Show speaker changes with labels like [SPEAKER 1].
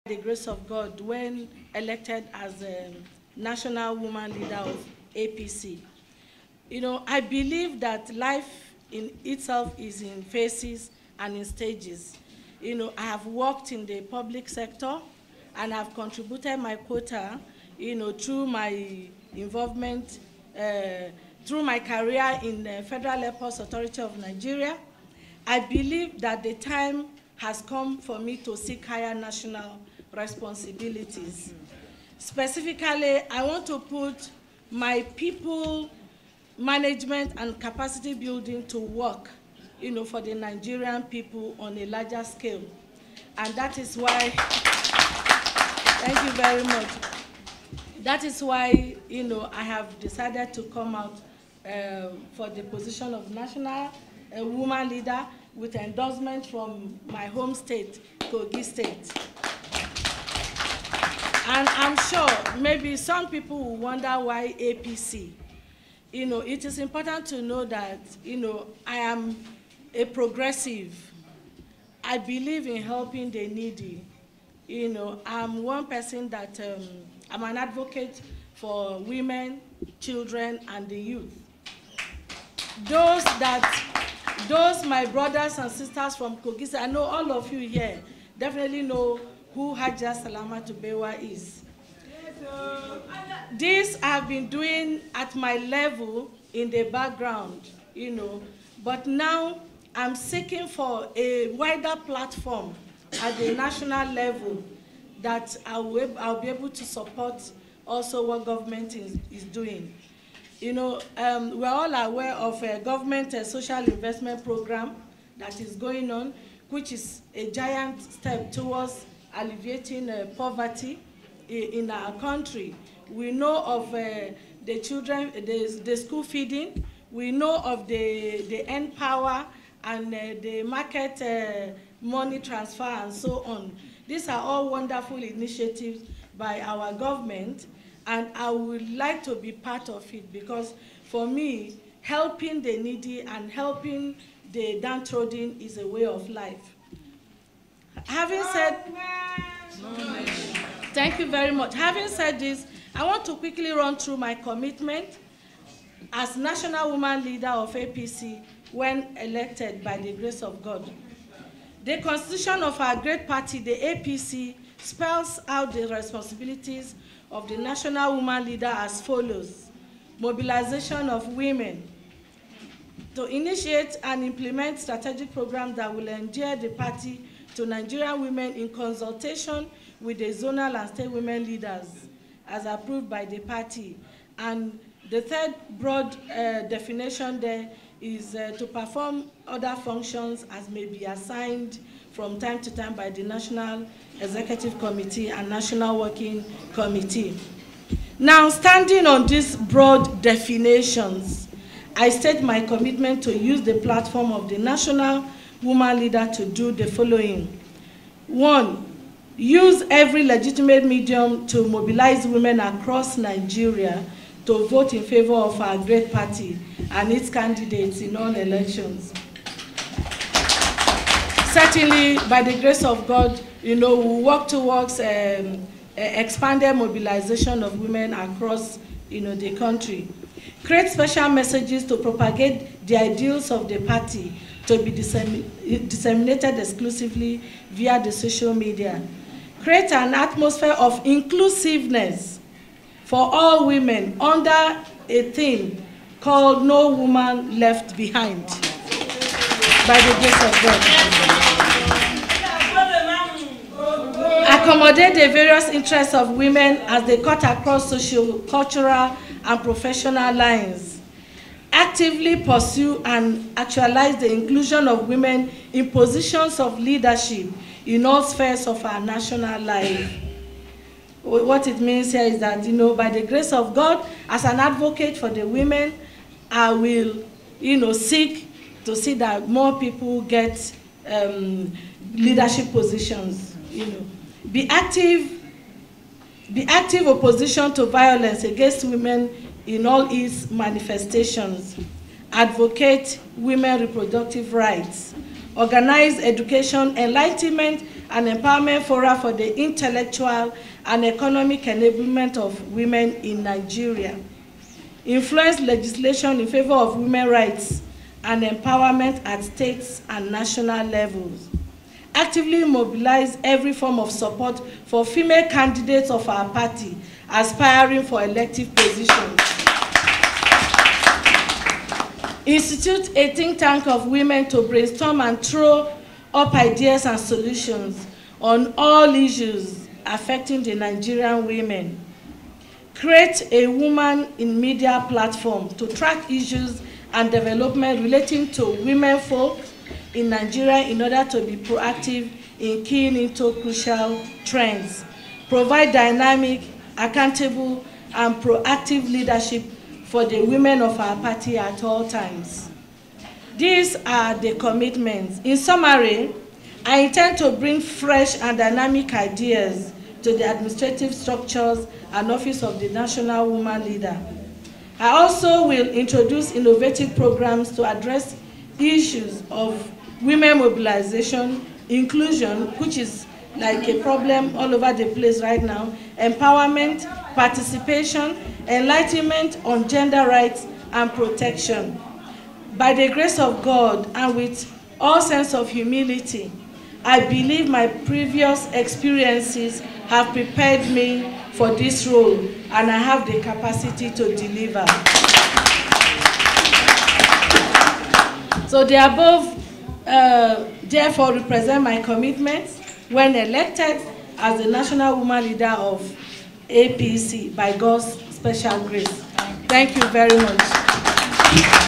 [SPEAKER 1] By the grace of God, when elected as a national woman leader of APC. I believe that life in itself is in phases and in stages. I have worked in the public sector and have contributed my quota, through my involvement, through my career in the Federal Airports Authority of Nigeria. I believe that the time has come for me to seek higher national responsibilities. Specifically, I want to put my people management and capacity building to work, for the Nigerian people on a larger scale. And that is why, thank you very much. That is why, I have decided to come out for the position of national woman leader with endorsement from my home state, Kogi State. And I'm sure maybe some people will wonder why APC. It is important to know that, I am a progressive. I believe in helping the needy. I'm one person that I'm an advocate for women, children, and the youth. Those my brothers and sisters from Kogi, I know all of you here definitely know who Hajia Salamatu Umar-Eluma is. This I've been doing at my level in the background, but now I'm seeking for a wider platform at the national level that I'll be able to support also what government is doing. We're all aware of a government social investment program that is going on, which is a giant step towards alleviating poverty in our country. We know of the children, the school feeding. We know of the N-Power and the market money transfer and so on. These are all wonderful initiatives by our government, and I would like to be part of it because for me, helping the needy and helping the downtrodden is a way of life. Having said, thank you very much. Having said this, I want to quickly run through my commitment as national woman leader of APC when elected by the grace of God. The constitution of our great party, the APC, spells out the responsibilities of the national woman leader as follows: mobilization of women, to initiate and implement strategic programs that will endear the party to Nigerian women in consultation with the zonal and state women leaders as approved by the party. And the third broad definition there is to perform other functions as may be assigned from time to time by the National Executive Committee and National Working Committee. Now, standing on these broad definitions, I state my commitment to use the platform of the national woman leader to do the following. 1, use every legitimate medium to mobilize women across Nigeria to vote in favor of our great party and its candidates in all elections. Certainly, by the grace of God, we work towards expanded mobilization of women across the country. Create special messages to propagate the ideals of the party to be disseminated exclusively via the social media. Create an atmosphere of inclusiveness for all women under a theme called No Woman Left Behind, by the grace of God. Accommodate the various interests of women as they cut across social, cultural, and professional lines. Actively pursue and actualize the inclusion of women in positions of leadership in all spheres of our national life. What it means here is that, by the grace of God, as an advocate for the women, I will, seek to see that more people get leadership positions. Be active opposition to violence against women in all its manifestations. Advocate women's reproductive rights. Organize education, enlightenment, and empowerment fora for the intellectual and economic enablement of women in Nigeria. Influence legislation in favor of women's rights and empowerment at states and national levels. Actively mobilize every form of support for female candidates of our party aspiring for elective positions. Institute a think tank of women to brainstorm and throw up ideas and solutions on all issues affecting the Nigerian women. Create a woman in media platform to track issues and development relating to women folk in Nigeria in order to be proactive in keying into crucial trends. Provide dynamic, accountable, and proactive leadership for the women of our party at all times. These are the commitments. In summary, I intend to bring fresh and dynamic ideas to the administrative structures and office of the National Woman Leader. I also will introduce innovative programs to address issues of women mobilization, inclusion, which is like a problem all over the place right now, empowerment, participation, enlightenment on gender rights and protection. By the grace of God and with all sense of humility, I believe my previous experiences have prepared me for this role, and I have the capacity to deliver. So the above therefore represent my commitments when elected as the National Woman Leader of APC by God's special grace. Thank you very much.